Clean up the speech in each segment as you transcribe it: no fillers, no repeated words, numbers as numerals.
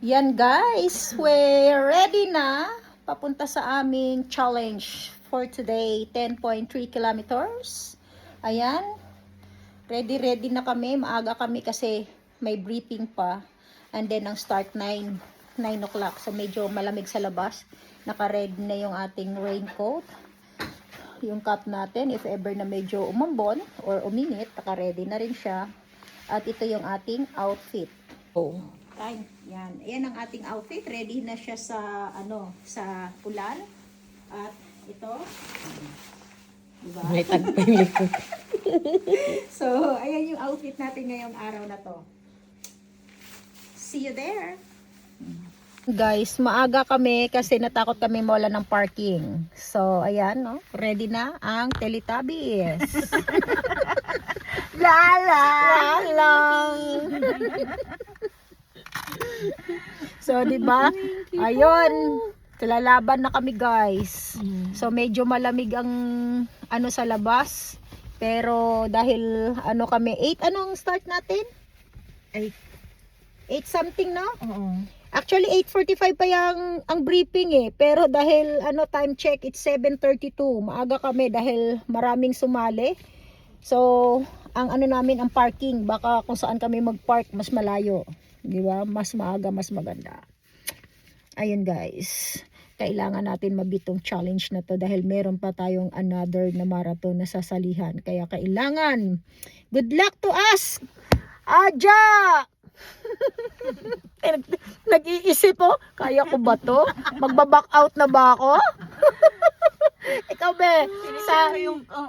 Yan guys, we're ready na papunta sa aming challenge for today, 10.3 kilometers. Ayan, ready na kami, maaga kami kasi may briefing pa. And then ang start 9 o'clock, so medyo malamig sa labas. Naka-red na yung ating raincoat, yung cap natin, if ever na medyo umambon or uminit, naka-ready na rin siya. At ito yung ating outfit. Time. Yan. Ayan ang ating outfit. Ready na siya sa sa ulan. At ito. Diba? May tagpa yung likod. So, ayan yung outfit natin ngayong araw na to. See you there. Guys, maaga kami kasi natakot kami mawala ng parking. So, ayan, no? Ready na ang Teletubbies. Lala! So, di ba? Ayun, lalaban na kami, guys. So, medyo malamig ang sa labas. Pero dahil kami 8 anong start natin? 8 something, no? Actually 8:45 pa ang briefing pero dahil time check it's 7:32. Maaga kami dahil maraming sumali. So, ang namin ang parking, baka kung saan kami mag-park mas malayo. Di ba? Mas maaga, mas maganda. Ayun guys. Kailangan natin mabitong challenge na to dahil meron pa tayong another na marathon na sasalihan. Kaya kailangan. Good luck to us! Aja! Nag-iisip kaya ko ba to? Magba-back out na ba ako? Ikaw be, sa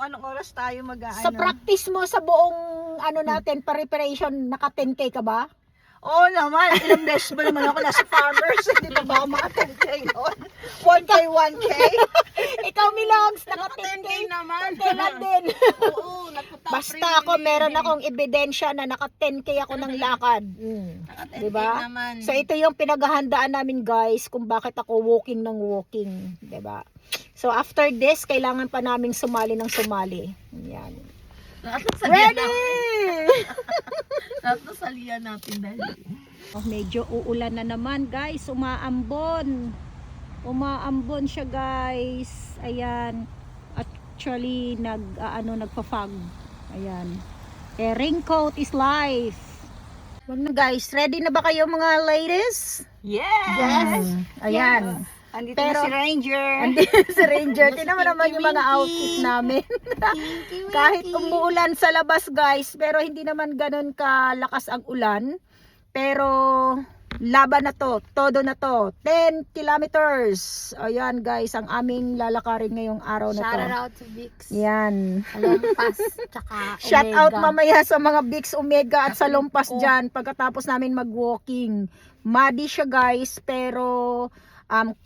anong oras tayo sa practice mo sa buong natin preparation, naka 10k ka ba? Oo naman, ilang beses ba naman ako nasa farmers, hindi pa ba mga 10k yun? 1k, 1k? Ikaw Milogs, naka 10k naman. Kailan din. Oo, Basta ako, meron akong ebidensya na naka 10k ako ng lakad. Diba? So ito yung pinaghahandaan namin guys kung bakit ako walking ng walking. Diba? So after this, kailangan pa namin sumali ng sumali. Yan. Ready! Nasalian natin dahil. Medyo uulan na naman guys, umaambon siya guys. Ayan, actually nagpa-fog. Ayan, raincoat is life. Wag na guys, ready na ba kayo mga ladies? Yes! Ayan. Yes. Andito Pero, na si Ranger. Andito si Ranger. Tingnan mo naman yung mga outfit namin. Kahit umuulan sa labas guys, pero hindi naman ganun kalakas ang ulan. Pero laban na to, todo na to. 10 kilometers. Ayan guys, ang aming lalakarin ngayong araw na to. Shout out to Vix. Yan. Salompas, tsaka Shout Omega. out mamaya sa mga Vix, Omega at Salompas dyan pagkatapos namin mag-walking. Muddy siya guys, pero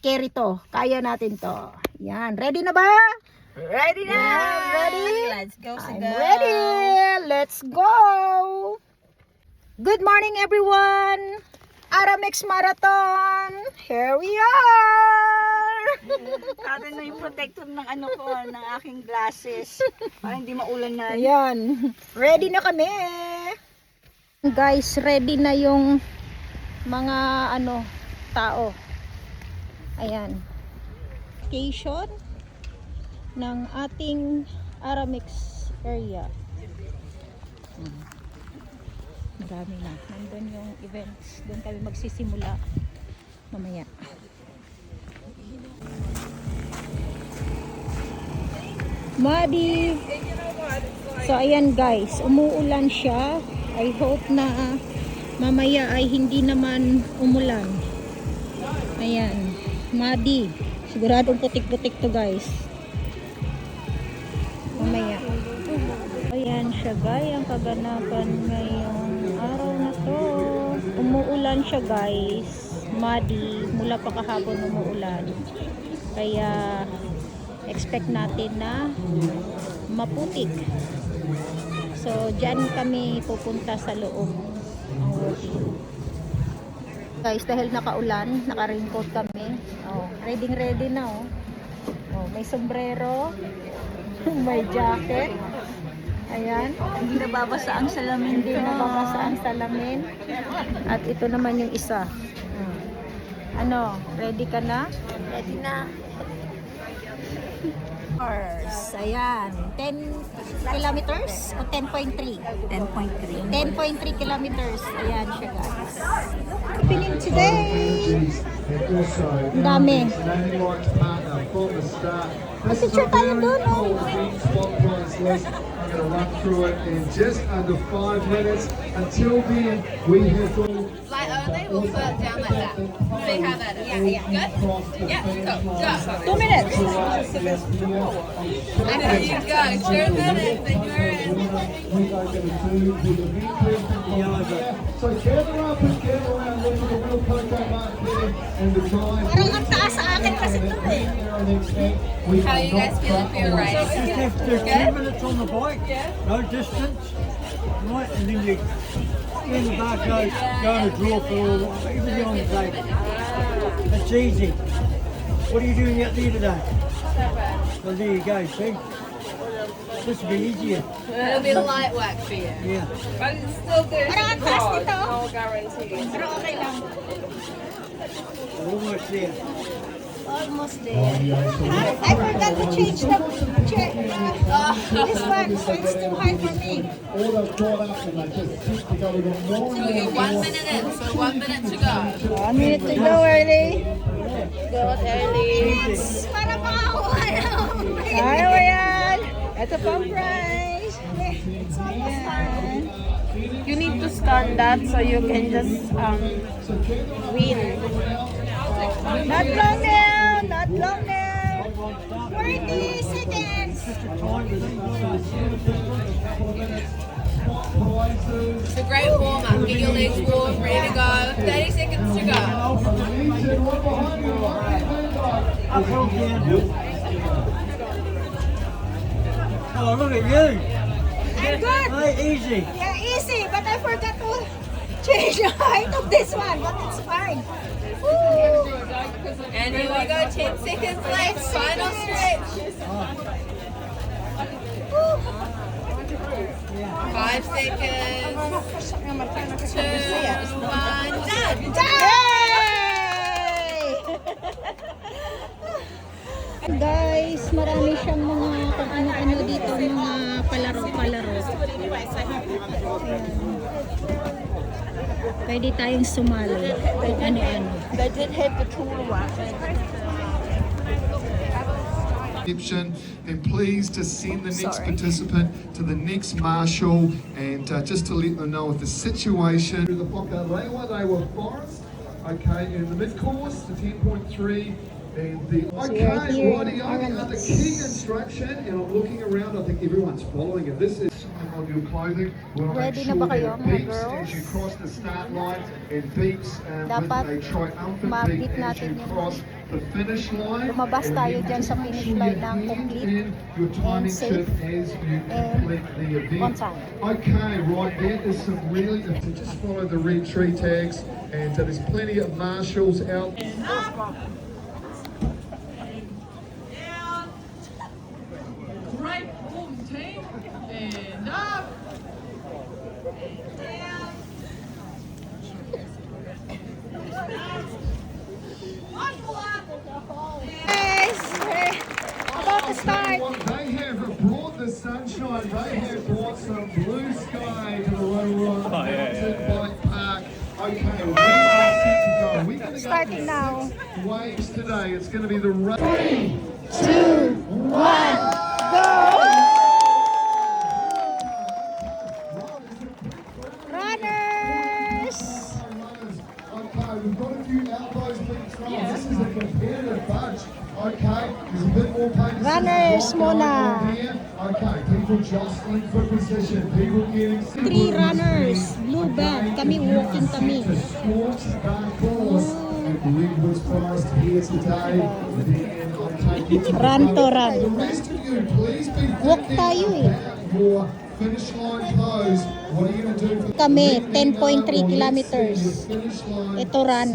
carry to. Kaya natin to. Yan. Ready na ba? Ready na! Yeah, ready? Let's go, I'm ready. Let's go. Good morning everyone. Aramex Marathon. Here we are. Kata na yung protector ng ko, ng aking glasses. Para hindi maulan na. Ayan. Ready na kami. Guys, ready na yung mga tao. Ayan. Location ng ating Aramex area. Marami na. Nandun yung events. Doon kami magsisimula mamaya. Muddy. So ayan guys, umuulan siya. I hope na mamaya ay hindi naman umulan. Ayan, muddy. Siguradong putik-putik to guys. Mamaya. Ayan siya guys, ang kaganapan ngayong araw na to. Umuulan siya guys. Muddy, mula pa kahapon umuulan. Kaya expect natin na maputik. So, dyan kami pupunta sa loob ang walking. Guys, dahil nakaulan, naka-raincoat kami. Ready na may sombrero, may jacket. Ayan. Hindi nababasa ang salamin. Hindi nababasa ang salamin. At ito naman yung isa. Ano, ready ka na? Ready na. Hours. Ayan. 10 kilometers o 10.3? 10.3. 10.3 kilometers. Ayan siya, guys. Happening today. Ang dami. Picture tayo doon, oh. I'm going to run through it in just under 5 minutes. Until then, we have all... Like only will put it down like that. See how that is? Yeah. Good? Yeah, go. 2 minutes. And then you go. 2 minutes and you're in. We are going to do with the video. So gather up and gather around. Look at the real Coco mark there and the time. Parang ang taas sa akin kasi ito eh. How are you guys feeling for your race? There's 2 minutes on the bike, no distance, right, and then you in the back go and draw for everything on the day. That's easy. What are you doing out there today? Well, there you go, see? This will be easier. It'll be light work for you. Yeah. But it's still good. Parang ang taas nito. I'll guarantee. Pero okay lang. We're almost there. Almost there. I forgot to change the chair. This one, so it's too high for me. All they've brought up and they just sit to go with more and So you're 1 minute in, so 1 minute to go. 1 minute to go, early. Go early. Para makakuha na. Kaya mo yan. Ito pang prize. Ayan. You need to scan that so you can just win. Not long now. Not long now. 40 seconds. It's a great warm up. Get your legs warm, ready to go. 30 seconds to go. Oh, look at you. I'm good. Hey, easy. Yeah, easy, but I forgot to change the height of this one, but it's fine. Woo. And here we go. 10 seconds left. Final stretch. 5 seconds. 2, 1, done. Yay! Guys, marami siyang mga kung ano-ano dito, mga palaro-palaro. Ayan. Pwede tayong sumali. Kung ano-ano. They did have the taller one. And please to send the next participant to the next marshal and just to let them know of the situation. The Whakarewa, they were Forest, okay, in the mid-course, the 10.3. And the okay, righty, the key instruction, and I'm looking around, I think everyone's following it. This is something on your clothing. We'll Ready make na ba sure kayo, that it mga beeps girls? as you cross the start line and beeps Dapat with a triumphant ma-beat beep as natin you yun. cross the finish line. Lumabas And tayo then dyan sa just finish make sure line you ng end complete in your timing and safe chip as you complete the event. on time. Okay, right, there is some really, to just follow the red tree tags, and there's plenty of marshals out. Great home team, and up. Guys, we're about to start. They have brought the sunshine, they have brought some blue sky to the Rotorua Mountain Bike Park. Okay, we are set to go. We're going to Starting now. waves today. It's going to be the 2, 1, go! Runners! Okay, we've got a few elbows being thrown. This is a competitive bunch. Okay, there's a bit more pace. Runners muna. Okay, people jostling for position. People getting 3 runners, blue band. Kami walking kami. Sports dark horse and Redwoods Forest here today. Then I'm taking Run to run. The rest of you, please be Walk thinking tayo eh. about your finish line pose. What are you going to do for Kami, Let me 10.3 know when you kilometers. see your finish line Ito run.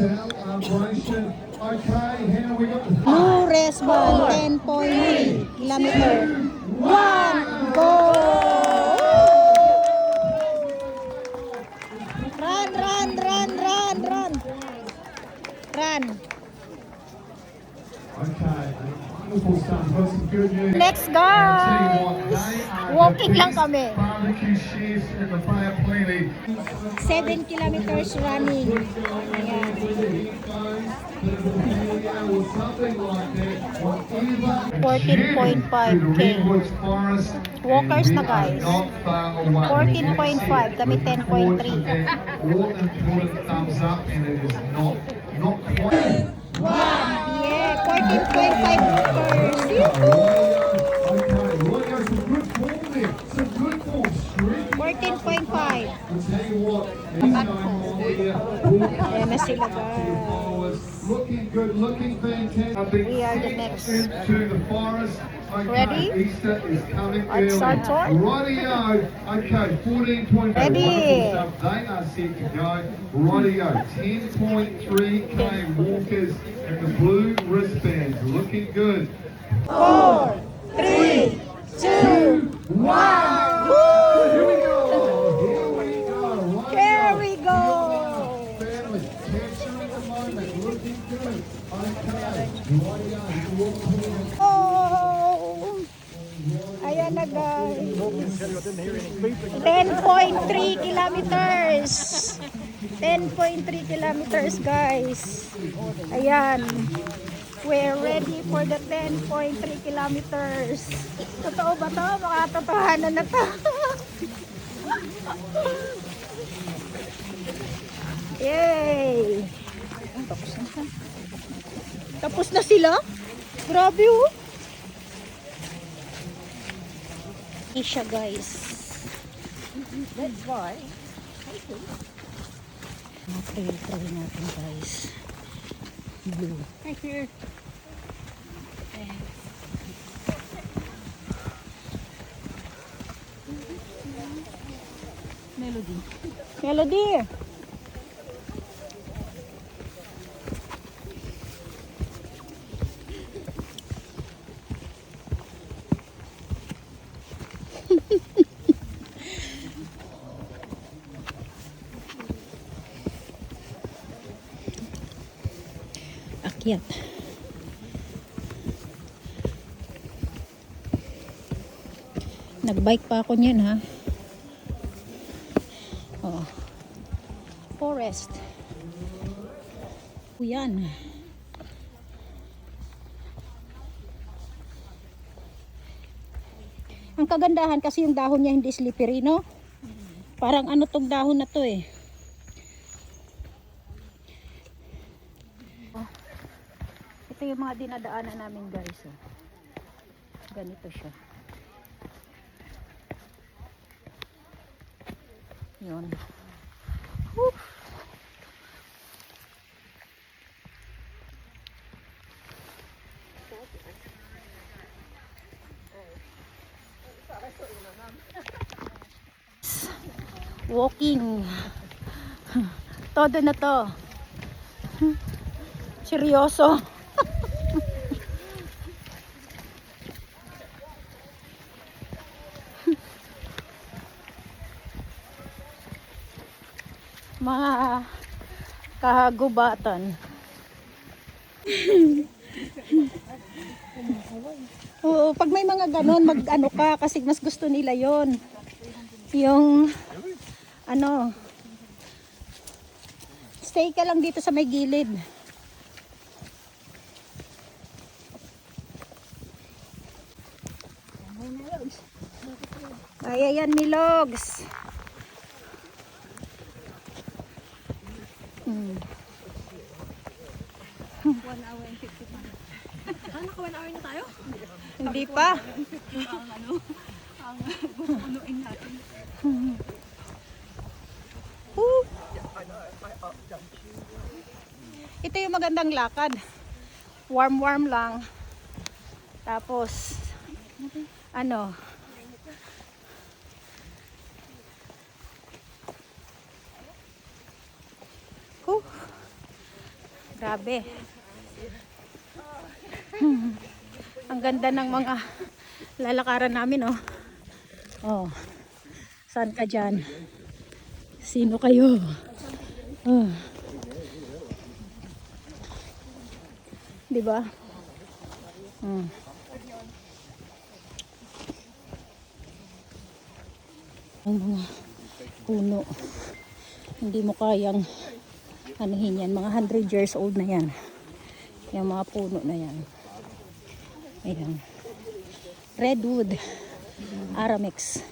celebration. Okay, how we got the Blue rest band, 10.3 kilometer. 1, go! Run, run, run, run, run. Run. Okay, wonderful stuff. Got some good news. Next I'll tell you what, guys! they are the Walking lang best kami. barbecue chefs in the Bay of Plenty. 7 kilometers running. Ayan. Or something like that. Whatever. 14.5K. Redwoods Forest. Walkers And na, we are guys. not far away. 14.5, kami 10.3. All important thumbs up, and it is not quite. Yeah, 14.5 meters. Okay, right, go some good form there. Some good form. Strength. 14.5. I'll tell you what, these guys here will Ayan na sila, guys. followers. Looking good, looking fantastic. We are the next. Into the forest. Okay, Ready? Easter is coming Let's early. start tour. Rightio. Okay, 14.5. Ready? Wonderful stuff. They are set to go. Rightio. 10.3K walkers in the blue wristbands. Looking good. 4, 3, 2, 1. Here we go. Here we go. Rightio. Here we go. Family, capturing the moment, looking good. Okay, rightio. Oh! Ayan na, guys. 10.3 kilometers. 10.3 kilometers, guys. Ayan. We're ready for the 10.3 kilometers. Totoo ba to? Makatotohanan na to. Yay! Tapos na sila? Grabe, oh. Isha, guys. That's why. Try natin, guys. Blue. Right here. Melody. Melody. Akyat. Nagbike pa ako niyan, ha. Oh. Forest. Yan. Ang kagandahan kasi yung dahon niya hindi slippery, no? Parang ano tong dahon na to, eh. Ito yung mga dinadaanan namin, guys. Oh. Ganito siya. Yun. Woo! Walking. Todo na to. Seryoso. Mga kahagubatan. Oo, pag may mga ganon, mag-ano ka kasi mas gusto nila yon. Yung ano, stay ka lang dito sa may gilid. Ay, ayan, Milogs. Naka 1 hour na tayo? Hindi pa. Ang pupunuin natin. Ito yung magandang lakad. Warm lang. Tapos ano, grabe. Ang ganda ng mga lalakaran namin, oh. Oh. Saan ka dyan? Sino kayo? Oh. Diba? Ang mga puno. Hindi mo kayang anuhin yan. Mga 100 years old na yan. Yung mga puno na yan. Ayan. Redwood. Aramex.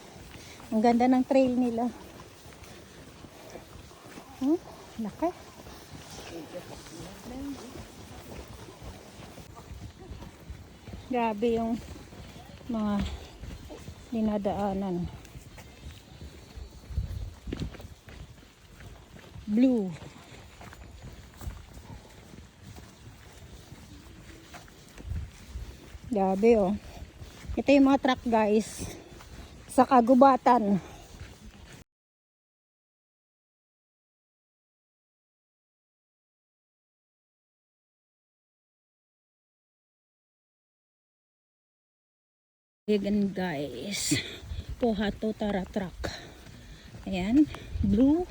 Ang ganda ng trail nila. Laki. Grabe yung mga dinadaanan. Blue. Grabe oh. Ito yung mga truck guys. Sa kagubatan. Vegan guys. Pohato Tara truck. Ayan. Blue.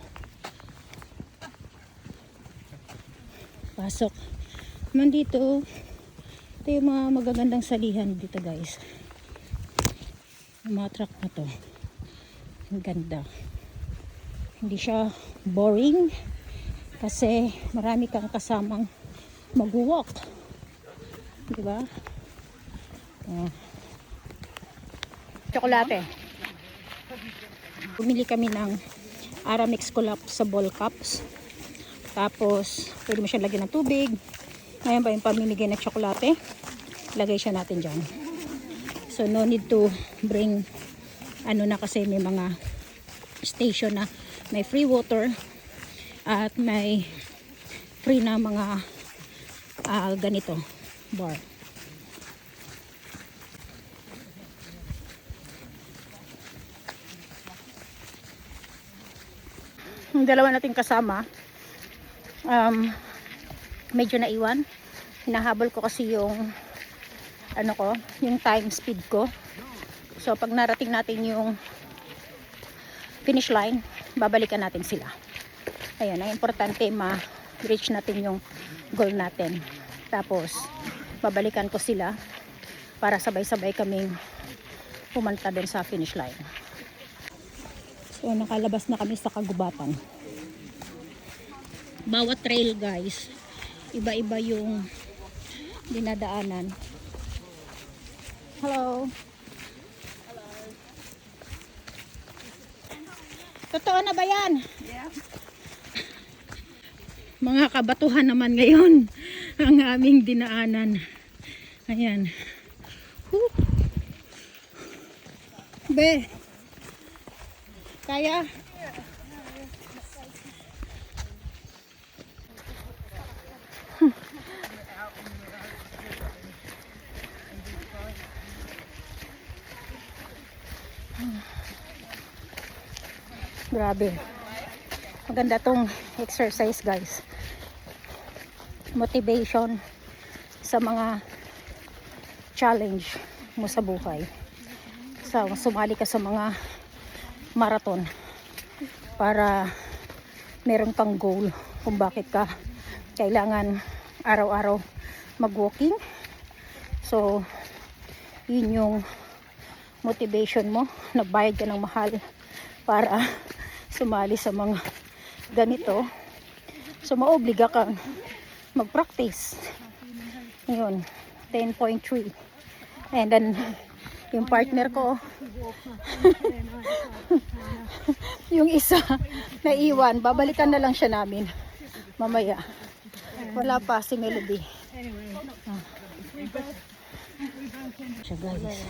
Pasok. Man dito. Ito yung mga magagandang salihan dito guys. Yung mga truck na to. Ang ganda. Hindi siya boring. Kasi marami kang kasamang mag-walk. Diba? Tsokolate. Bumili kami ng Aramex collapsible cups. Tapos, pwede mo siya lagyan ng tubig. Ngayon pa yung pamimigay na tsokolate. Lagay siya natin dyan. So, no need to bring ano na kasi may mga station na may free water at may free na mga ganito bar. Yung dalawa nating kasama medyo naiwan. Hinahabol ko kasi yung ano ko, yung time speed ko. So pag narating natin yung finish line, babalikan natin sila. Ayan, ang importante ma-reach natin yung goal natin. Tapos babalikan ko sila para sabay-sabay kaming pumunta din sa finish line. So nakalabas na kami sa kagubatan. Bawat trail guys, iba-iba yung dinadaanan. Hello. Totoo na ba yan? Yeah. Mga kabatuhan naman ngayon ang aming dinaanan. Ayan. Whew. Be. Kaya? Grabe. Maganda tong exercise guys. Motivation sa mga challenge mo sa buhay. So, sumali ka sa mga marathon para meron kang goal kung bakit ka kailangan araw-araw mag-walking. So, yun yung motivation mo. Nagbayad ka ng mahal para sumali sa mga ganito. So, maobliga kang mag-practice. Yun, 10.3. And then, yung partner ko, yung isa, naiwan. Babalikan na lang siya namin mamaya. Wala pa si Melody. Siya guys.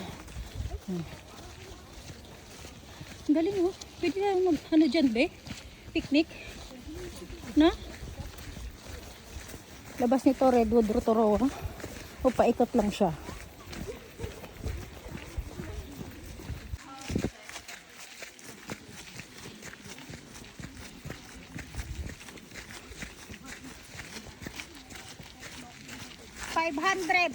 Ang galing oh. Pwede na mag ano dyan be? Picnic. Na? Labas nito Redwood Rotorua. O paikot lang siya. $500.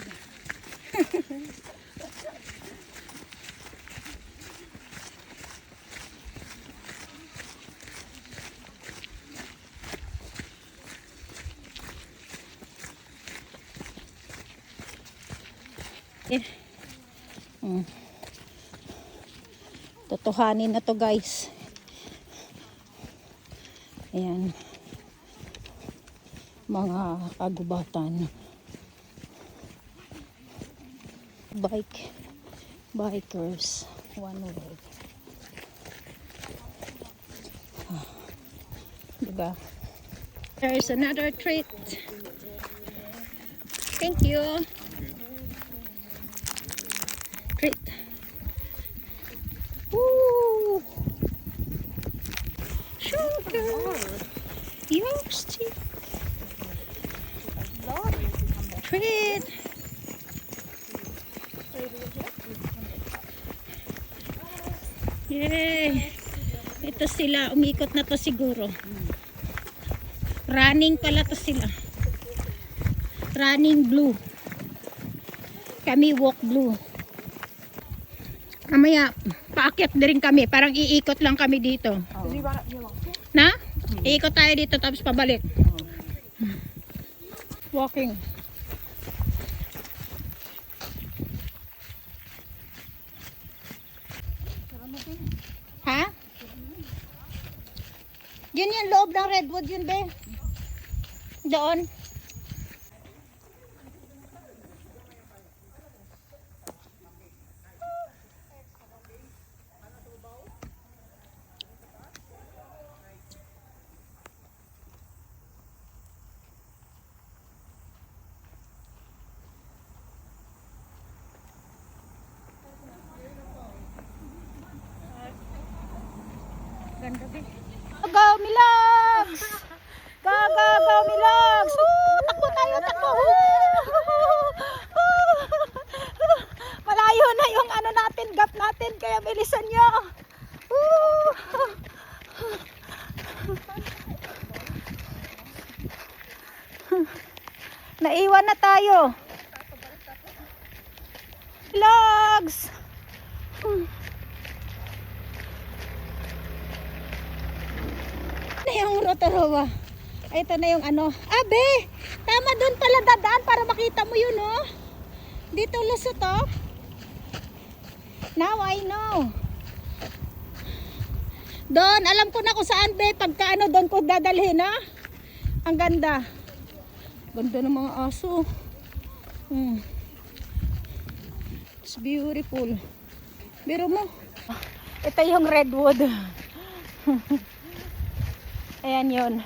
Totohanin na to guys. Ayan. Mga kagubatan. Bikers. One way. Diba? There's another treat. Thank you. Treat. Woo! Sugar. Yosti. Treat. Yay! Ito sila, umikot na to siguro. Running pala to sila. Running blue. Kami walk blue. Mamaya, paakyat na rin kami. Parang iikot lang kami dito. Na? Iikot tayo dito tapos pabalik. Walking. Ha? Yun yung loob ng redwood yun, be. Doon. Ganda, be. Go, Milags! Go, Milags! Takbo tayo, takbo! Malayo na yung ano natin, gap natin, kaya bilisan nyo. Naiwan na tayo. Milags! Na yung Rotorua. Ito na yung ano. Abe! Tama doon pala dadaan para makita mo yun, oh. Dito lusot, oh. Now I know. Doon, alam ko na kung saan, be. Pagka ano, doon ko dadalhin, ha. Ang ganda. Ganda ng mga aso. It's beautiful. Biro mo. Ito yung redwood. Ayan yun.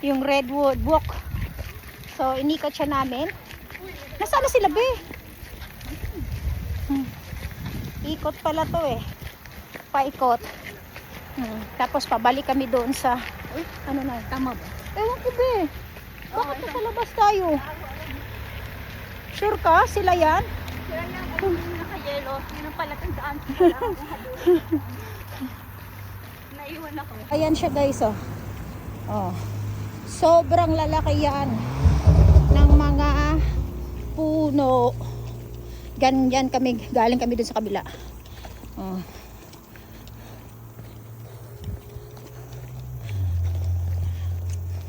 Yung redwood walk. So, inikot siya namin. Nasaan na sila, be? Ikot pala to eh. Paikot. Tapos pabalik kami doon sa... ano na, tama ba? Ewan ko, be. Bakit nasa labas tayo? Sure ka? Sila yan? Sila yan, naka-yelo. Yun ang palatandaan ko lang. Naiwan ako. Ayan siya guys, oh. Oh. Sobrang lalaki yan ng mga puno. Ganyan kami, galing kami dun sa kabila. Oh.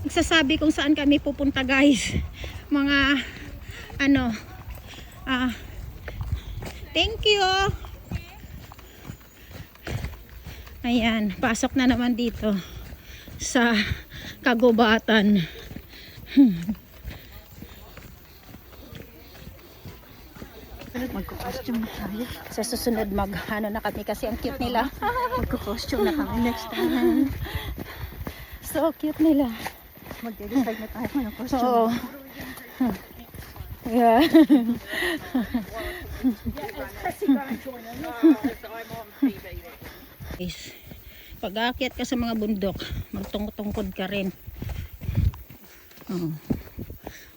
Nagsasabi kung saan kami pupunta guys. Mga ano, thank you. Ayan, pasok na naman dito sa kagubatan. Magko-costume na tayo. Sa susunod ano na kami kasi ang cute nila. Magko-costume na kami next time. So cute nila. Mag-decide na tayo ng costume. Oo. Yeah. Guys, pag-aakyat ka sa mga bundok, magtungkod ka rin.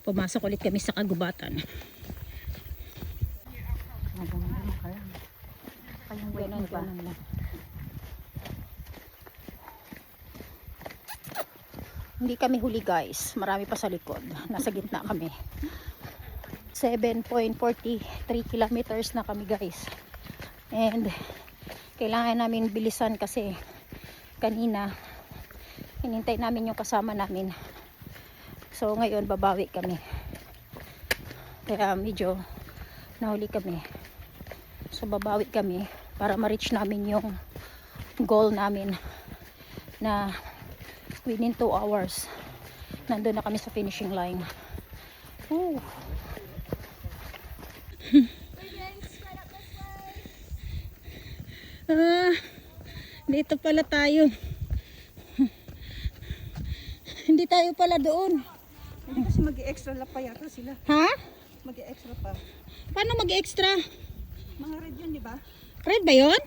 Pumasok ulit kami sa kagubatan. Ganun lang. Hindi kami huli guys, marami pa sa likod, nasa gitna kami. 7.43 kilometers na kami guys, and kailangan namin bilisan kasi kanina hinintay namin yung kasama namin, so ngayon babawi kami, kaya medyo nahuli kami. So babawi kami para ma-reach namin yung goal namin na within 2 hours nandun na kami sa finishing line. Woo. Dito pala tayo. Hindi tayo pala doon. Kasi mag-extra lap pa yata sila. Ha? Mag-extra pa. Paano mag-extra? Mga red yun, di ba? Red ba yun?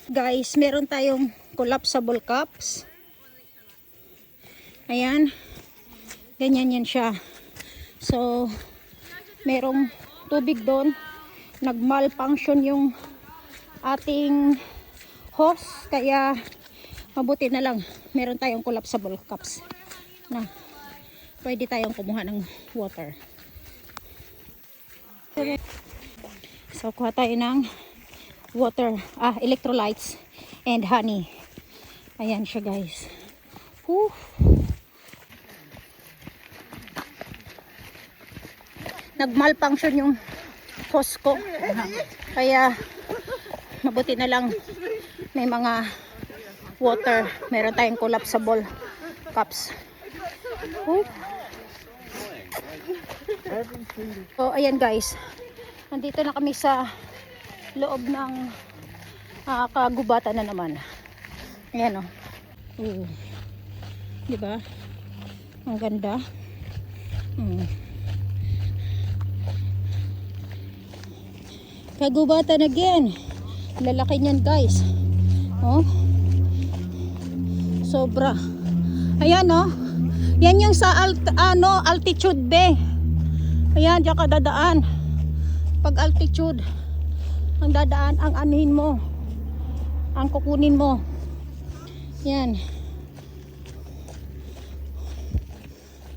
Guys, meron tayong collapsible cups. Ayan. Ganyan yan siya. So, merong tubig doon. Nag-malfunction yung ating hose. Kaya, mabuti na lang. Meron tayong collapsible cups na pwede tayong kumuha ng water. So, kuha tayo ng water, electrolytes and honey. Ayan siya, guys. Whew. Nag-malfunction yung hose ko. Kaya, mabuti na lang may mga water. Meron tayong collapsible cups. Whew. So, ayan guys. Nandito na kami sa loob ng kagubatan na naman. Ayan o. Diba? Ang ganda. Kagubatan again. Lalaki niyan guys. Oh. Sobra. Ayan o. Yan yung sa altitude be. Ayan, diyan ka dadaan. Pag altitude, ang dadaan, ang anuhin mo, ang kukunin mo. Yan.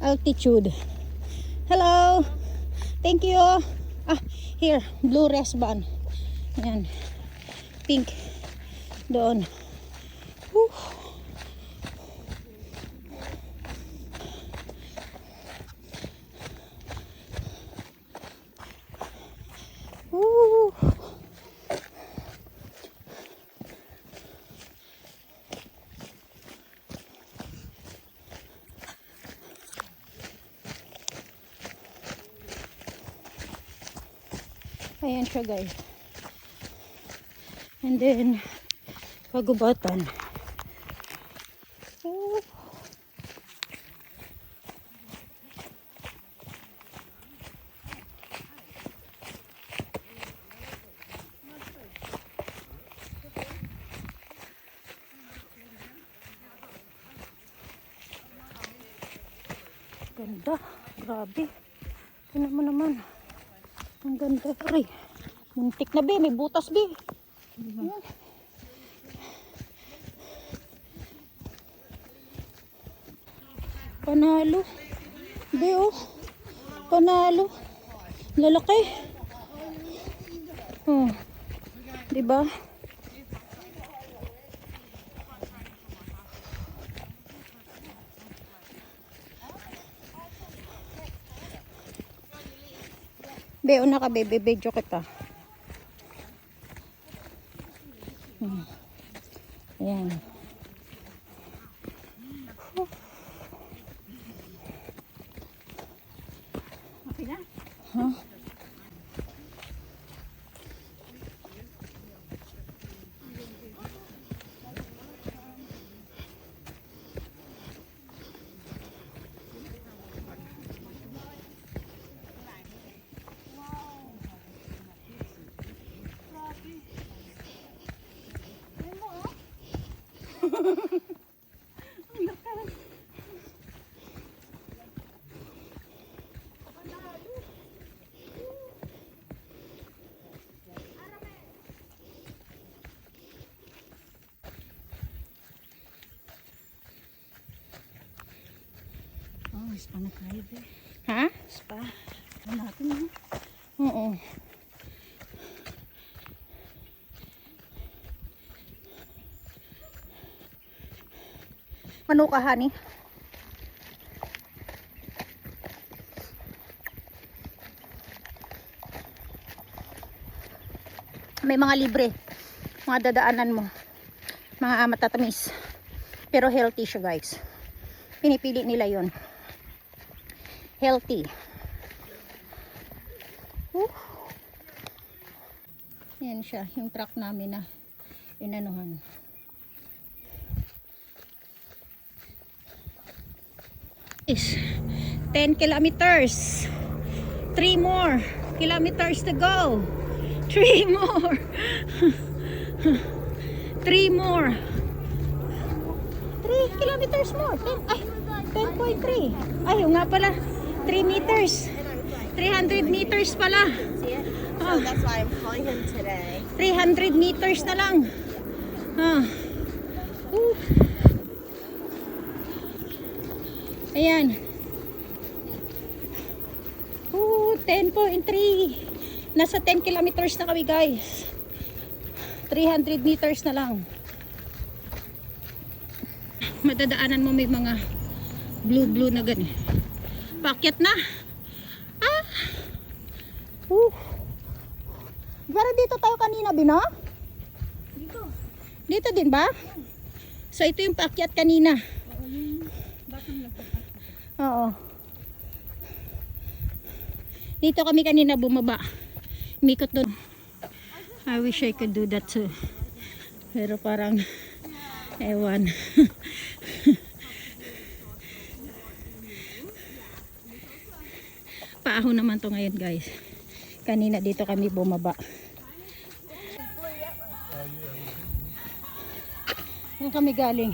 Altitude. Hello. Thank you. Here, blue wristband. Yan. Pink. Doon. Whew. Ayan siya guys. And then kagubatan. Ganda, grabe. Tingnan mo naman. Ang ganda. Aray, muntik na be, may butas be. Panalo. Be oh. Panalo. Lalaki. Oh. Diba? Be, una ka bebe, video kita. Ayan. Okay na? Huh? Oh, spa na tayo be. Ha? Spa. Ano natin ha? Oo. Ano ka, honey? may mga libre, mga dadaanan mo, mga matatamis, pero healthy siya guys. Pinipili nila yon, healthy. Yan siya, yung truck namin na inanuhan. Is 10 kilometers, 3 more kilometers to go, 3 more 3 more, 3 kilometers more, 10, ay 10.3, ay nga pala 3 meters, 300 meters pala. So that's why I'm calling him today. 300 meters na lang. Ayan. 10.3. Nasa 10 kilometers na kami guys. 300 meters na lang. Madadaanan mo may mga blue na gani. Paakyat na. Pero dito tayo kanina, Bino? Dito din ba? So ito yung paakyat kanina. Oo. Dito kami kanina bumaba. Mikot doon. I wish I could do that too. Pero parang ewan. Paahon naman to ngayon guys. Kanina dito kami bumaba. Saan kami galing?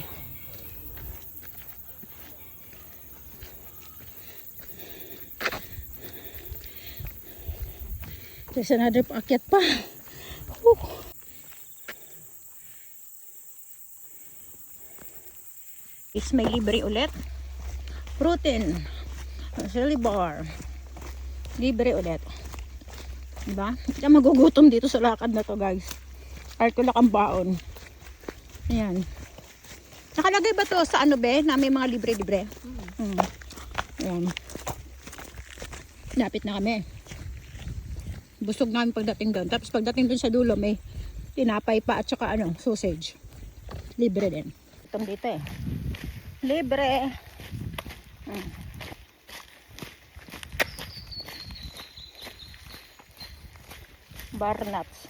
There's another paakyat pa. Is may libre ulit. Protein. Chili bar. Libre ulit. Diba? Hindi ka magugutom dito sa lakad na to guys. Arkulak ang baon. Ayan. Nakalagay ba to sa ano be? Na may mga libre-libre? Ayan. Lapit na kami. Busog namin pagdating doon. Tapos pagdating doon sa dulo may tinapay pa at saka ano, sausage. Libre din. Itong dito eh. Libre. Bar nuts.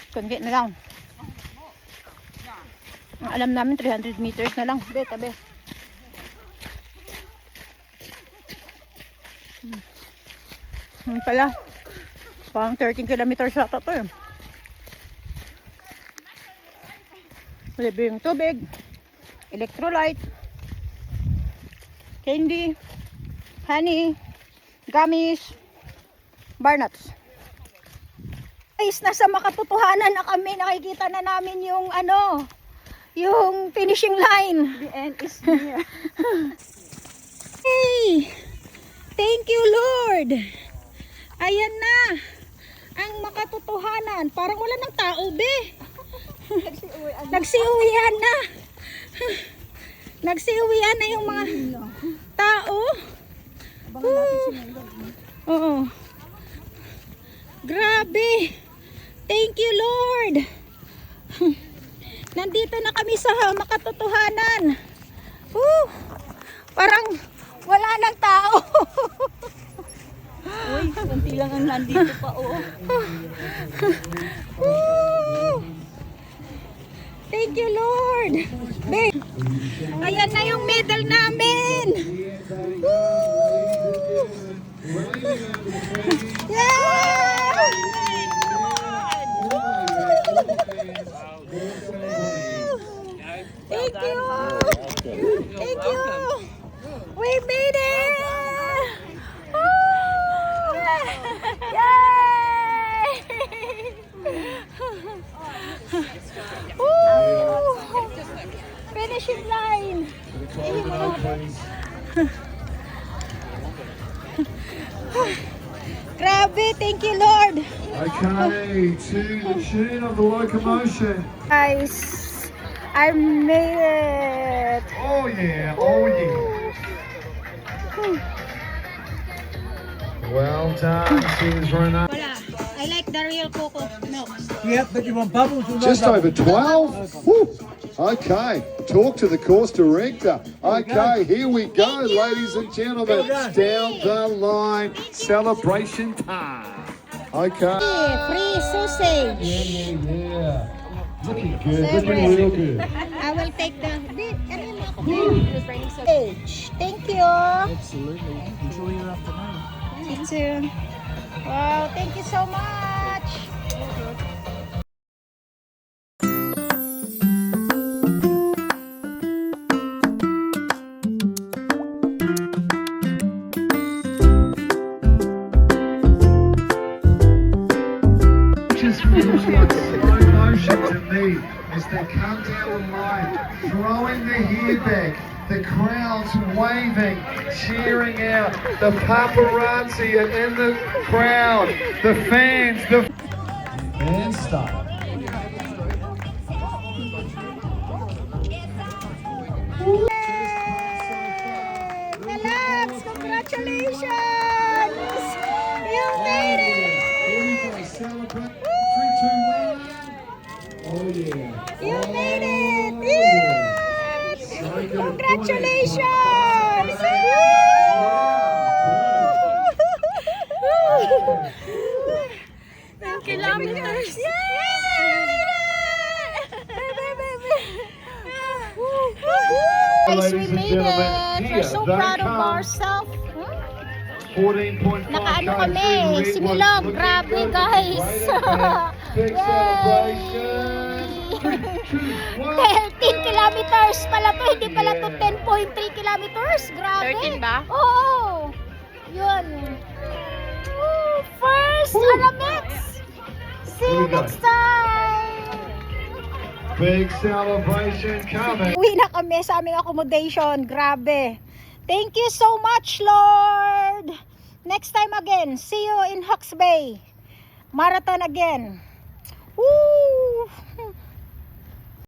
Kunti na lang. Ang alam namin 300 meters na lang. Tabi. Pala. Parang 13 kilometers ata to eh. Libre yung tubig, electrolyte, candy, honey, gummies, bar nuts. Guys, nasa makatotohanan na kami. Nakikita na namin yung ano, yung finishing line. The end is near. Hey! Thank you, Lord! Ayan na! Ang makatotohanan. Parang wala ng tao, be. Nagsiuwian na. Nagsiuwian na yung mga tao. Oo. Grabe. Thank you, Lord. Nandito na kami sa makatotohanan. Parang wala ng tao. Uy, konti lang ang nandito pa, oh. Thank you, Lord. Babe, ayan na yung medal namin. Woo! Yeah! Thank you. Thank you. We made it. Yay! Finishing line. Grabe, thank you, Lord. Okay, to the tune of the locomotion. Guys, I made it. Oh yeah, oh yeah. Well, done, says Renee. I like the real cocoa milk. Yeah, but you want bubbles or no Just bubbles? over 12. Woo. Okay, talk to the course director. Okay, here we go, ladies and gentlemen. Down the line, celebration time. Okay. Free sausage. Yeah. Looking good, looking real good. I will take the sausage. Thank you. Absolutely. Enjoy your afternoon. You too. Wow, thank you so much. Just feels like slow motion to me as they come down the line, throwing the hair back, the crowd's waving, cheering out, the paparazzi are in the crowd, the fans, the... And start. Relax, congratulations. You made it. Celebrate. 3, 2, 1. Oh yeah. You made it. Yeah. Yes. So good. Congratulations. Kilometers. Guys, we Ladies and made gentlemen, it. We're here so they proud of come. ourselves. 14.5 Nakaano K kami, through si Red was Milog, looking grabe good. guys. Great event. Big Yay. celebration. 3, 2, 1. 13 kilometers pala to, hindi pala to 10.3 kilometers. Grabe. 13 ba? Oo. Yun. Woo, first Alamex. See you Here we go. next time. Big celebration coming. Uwi na kami sa aming accommodation. Grabe. Thank you so much, Lord. Next time again. See you in Hawke's Bay. Marathon again. Woo!